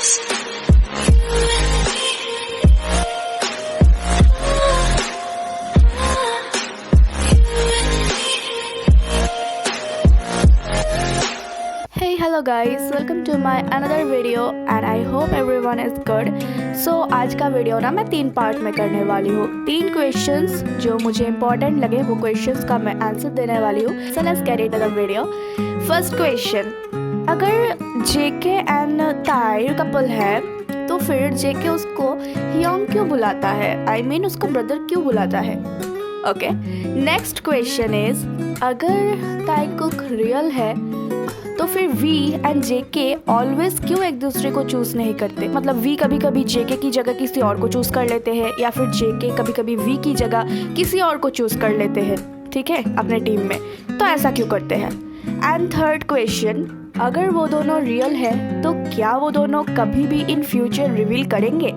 Hey, hello guys, welcome to my another video and I hope everyone is good. So आज का video ना मैं 3 part में करने वाली हूँ। 3 क्वेश्चंस जो मुझे इम्पोर्टेंट लगे वो क्वेश्चंस का मैं आंसर देने वाली हूँ। So let's get into the video. First question, अगर JK and ताहिर कपल है तो फिर JK उसको हियोंग क्यों बुलाता है? I mean उसको ब्रदर क्यों बुलाता है? ओके, नेक्स्ट क्वेश्चन इज, अगर ताइकुक रियल है तो फिर वी एंड जेके ऑलवेज क्यों एक दूसरे को चूज नहीं करते? मतलब वी कभी कभी जेके की जगह किसी और को चूज कर लेते हैं या फिर जेके कभी कभी वी की जगह किसी और को चूज कर लेते हैं, ठीक है, अपने टीम में। तो ऐसा क्यों करते हैं? एंड थर्ड क्वेश्चन, अगर वो दोनों रियल है तो क्या वो दोनों कभी भी इन फ्यूचर रिवील करेंगे?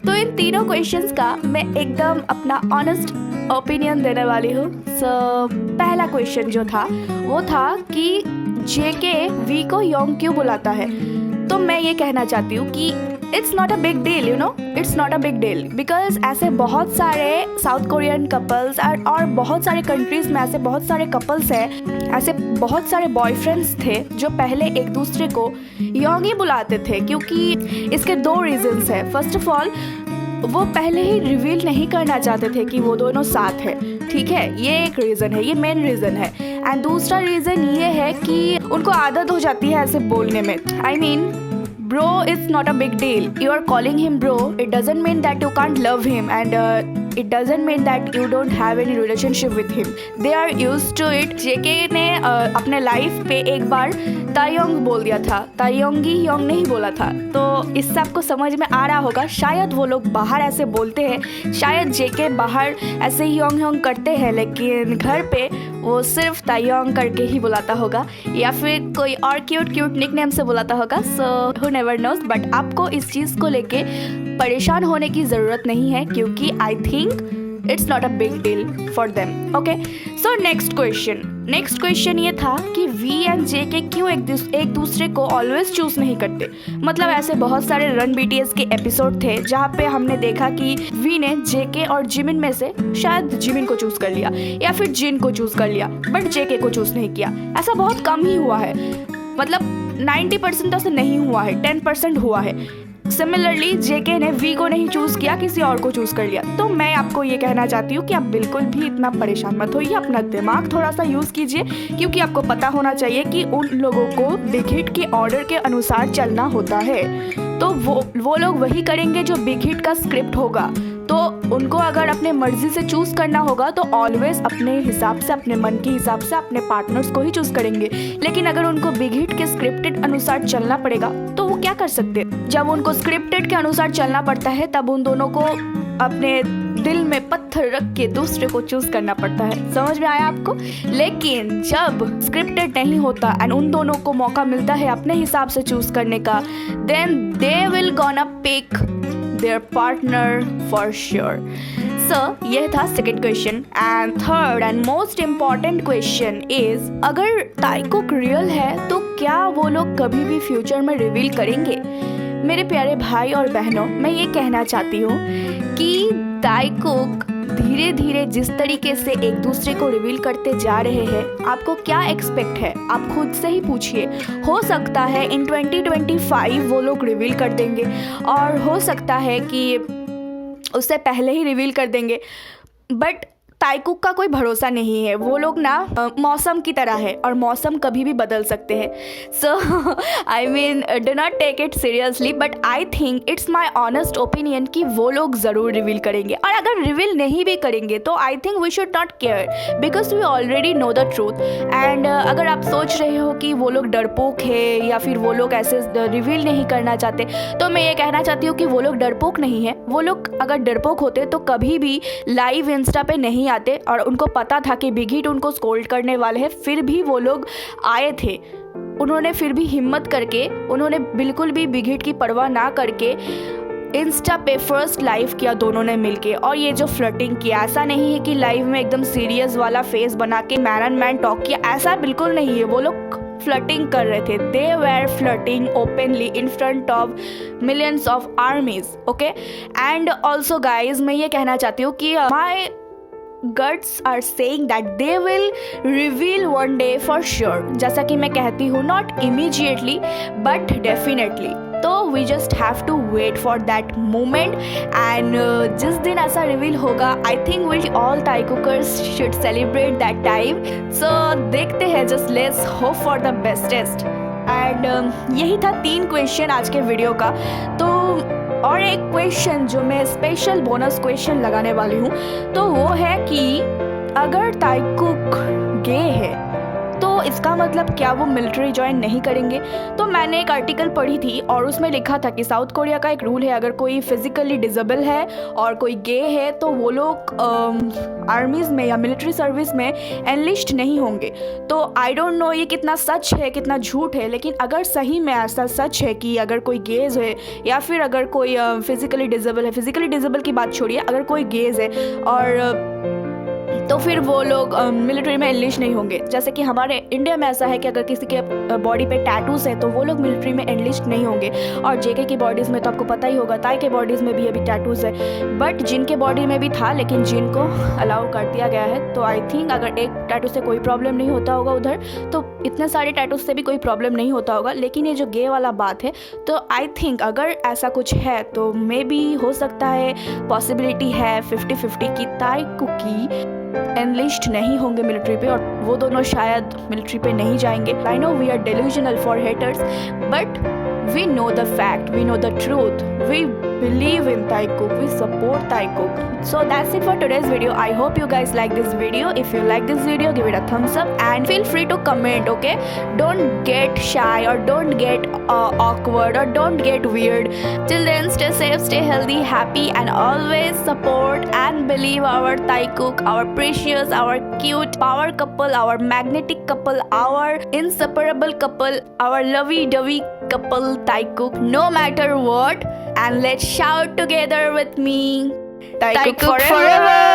तो इन तीनों क्वेश्चंस का मैं एकदम अपना ऑनेस्ट ओपिनियन देने वाली हूँ। पहला क्वेश्चन जो था वो था कि जेके वी को योंग क्यों बुलाता है? तो मैं ये कहना चाहती हूँ कि it's not a big deal, you know, it's not a big deal, because ऐसे बहुत सारे साउथ कोरियन कपल्स और बहुत सारे कंट्रीज में ऐसे बहुत सारे कपल्स हैं, ऐसे बहुत सारे बॉयफ्रेंड्स थे जो पहले एक दूसरे को योंग ही बुलाते थे। क्योंकि इसके 2 रीजंस है। फर्स्ट ऑफ ऑल, वो पहले ही रिवील नहीं करना चाहते थे कि वो दोनों साथ है, ठीक है, ये एक रीज़न है, ये मेन रीज़न है। एंड दूसरा रीज़न ये है कि उनको आदत हो जाती है ऐसे बोलने में। I mean, bro is not a big deal. You are calling him bro. It doesn't mean that you can't love him, and it doesn't mean that you don't have any relationship with him. They are used to it. JK ने अपने life पे एक बार तायोंग बोल दिया था, तायोंगी Yong नहीं बोला था। तो इससे आपको समझ में आ रहा होगा, शायद वो लोग बाहर ऐसे बोलते हैं, शायद JK बाहर ऐसे योंग योंग करते हैं, लेकिन घर पे वो सिर्फ तायोंग करके ही बुलाता होगा या फिर कोई और क्यूट क्यूट निकनेम से बुलाता होगा। सो नेवर नोस, बट आपको इस चीज़ को लेके परेशान होने की ज़रूरत नहीं है, क्योंकि आई think it's not a big deal for them. Okay, so next question ये था कि वी एंड जेके क्यों एक दूसरे को ऑलवेज चूज नहीं करते? मतलब ऐसे बहुत सारे रन बीटीएस के एपिसोड थे जहाँ पे हमने देखा कि वी ने जेके और जिमिन में से शायद जिमिन को चूज कर लिया या फिर जिन को चूज कर लिया, बट जेके को चूज नहीं किया। ऐसा बहुत कम ही हुआ है, मतलब 90% तो नहीं हुआ है, 10% हुआ है। सिमिलरली जेके ने वी को नहीं चूज किया, किसी और को चूज कर लिया। तो मैं आपको ये कहना चाहती हूँ कि आप बिल्कुल भी इतना परेशान मत होइए, अपना दिमाग थोड़ा सा यूज कीजिए, क्योंकि आपको पता होना चाहिए कि उन लोगों को बिग हिट के ऑर्डर के अनुसार चलना होता है। तो वो लोग वही करेंगे जो बिग हिट का स्क्रिप्ट होगा। तो उनको अगर अपने मर्जी से चूज़ करना होगा तो ऑलवेज अपने हिसाब से, अपने मन के हिसाब से अपने पार्टनर्स को ही चूज़ करेंगे। लेकिन अगर उनको बिग हिट के स्क्रिप्टेड अनुसार चलना पड़ेगा तो वो क्या कर सकते? जब उनको स्क्रिप्टेड के अनुसार चलना पड़ता है तब उन दोनों को अपने दिल में पत्थर रख के दूसरे को चूज़ करना पड़ता है। समझ में आया आपको? लेकिन जब स्क्रिप्टेड नहीं होता एंड उन दोनों को मौका मिलता है अपने हिसाब से चूज़ करने का, then they will gonna pick their partner for sure. So यह था second question. And third and most important question is, अगर ताइकुक रियल है तो क्या वो लोग कभी भी फ्यूचर में रिवील करेंगे? मेरे प्यारे भाई और बहनों, मैं ये कहना चाहती हूँ कि ताइकुक धीरे धीरे जिस तरीके से एक दूसरे को रिवील करते जा रहे हैं, आपको क्या एक्सपेक्ट है? आप खुद से ही पूछिए। हो सकता है इन 2025 वो लोग रिवील कर देंगे, और हो सकता है कि उससे पहले ही रिवील कर देंगे, बट ताइकुक का कोई भरोसा नहीं है। वो लोग ना मौसम की तरह है और मौसम कभी भी बदल सकते हैं। So I mean, do not take it seriously, but I think it's my honest opinion कि वो लोग ज़रूर रिवील करेंगे। और अगर रिवील नहीं भी करेंगे तो I think we should not care, because we already know the truth. And अगर आप सोच रहे हो कि वो लोग डरपोक है या फिर वो लोग ऐसे रिवील नहीं करना चाहते, तो मैं ये कहना चाहती हूँ कि वो लोग डरपोक नहीं है। वो लोग अगर डरपोक होते तो कभी भी लाइव इंस्टा पे नहीं आते, और उनको पता था कि बिग हिट उनको स्कोल्ड करने वाले हैं, फिर भी वो लोग आए थे। उन्होंने फिर भी हिम्मत करके, उन्होंने बिल्कुल भी बिग हिट की परवाह ना करके इंस्टा पे फर्स्ट लाइव किया दोनों ने मिलके। और ये जो फ्लर्टिंग किया, ऐसा नहीं है कि लाइव में एकदम सीरियस वाला फेस बना के मैन एंड मैन टॉक किया, ऐसा बिल्कुल नहीं है। वो लोग फ्लर्टिंग कर रहे थे, they were flirting openly in front of millions of आर्मीज, okay. And also guys मैं ये कहना चाहती हूँ कि माई guts are saying that they will reveal one day for sure, जैसा कि मैं कहती हूँ not immediately but definitely, तो we just have to wait for that moment and जिस दिन ऐसा रिवील होगा I think we all Thai cookers should celebrate that time, so देखते हैं, just let's hope for the bestest। And यही था 3 question आज के वीडियो का। तो और एक क्वेश्चन जो मैं स्पेशल बोनस क्वेश्चन लगाने वाली हूँ, तो वो है कि अगर ताई कुक गे है तो इसका मतलब क्या वो मिलिट्री ज्वाइन नहीं करेंगे? तो मैंने एक आर्टिकल पढ़ी थी और उसमें लिखा था कि साउथ कोरिया का एक रूल है, अगर कोई फिजिकली डिसेबल है और कोई गे है तो वो लोग आर्मीज़ में या मिलिट्री सर्विस में एनलिस्ट नहीं होंगे। तो आई डोंट नो ये कितना सच है कितना झूठ है, लेकिन अगर सही में ऐसा सच है कि अगर कोई गेज है या फिर अगर कोई फिजिकली डिसेबल है, फिजिकली डिसेबल की बात छोड़िए, अगर कोई गेज है और तो फिर वो लोग मिलिट्री में एनलिस्ट नहीं होंगे। जैसे कि हमारे इंडिया में ऐसा है कि अगर किसी के बॉडी पे टैटूज है तो वो लोग मिलिट्री में एनलिस्ट नहीं होंगे। और जेके की बॉडीज़ में तो आपको पता ही होगा, ताई के बॉडीज़ में भी अभी टैटूज है, बट जिनके बॉडी में भी था लेकिन जिनको अलाउ कर दिया गया है। तो आई थिंक अगर एक टैटू से कोई प्रॉब्लम नहीं होता होगा उधर, तो इतने सारे टैटूज से भी कोई प्रॉब्लम नहीं होता होगा। लेकिन ये जो गे वाला बात है, तो आई थिंक अगर ऐसा कुछ है तो मे बी हो सकता है, पॉसिबिलिटी है 50-50 की ताई कुकी एनलिस्ट नहीं होंगे मिलिट्री पे और वो दोनों शायद मिलिट्री पे नहीं जाएंगे। I know we are delusional for haters, but we know the fact, we know the truth, we believe in Thai cook, we support Thai cook. So that's it for today's video. I hope you guys like this video. If you like this video, give it a thumbs up and feel free to comment, okay? Don't get shy or don't get awkward or don't get weird. Till then, stay safe, stay healthy, happy, and always support and believe our Thai cook, our precious, our cute power couple, our magnetic couple, our inseparable couple, our lovey-dovey couple Thai cook, no matter what, and let's shout together with me, Thai cook forever.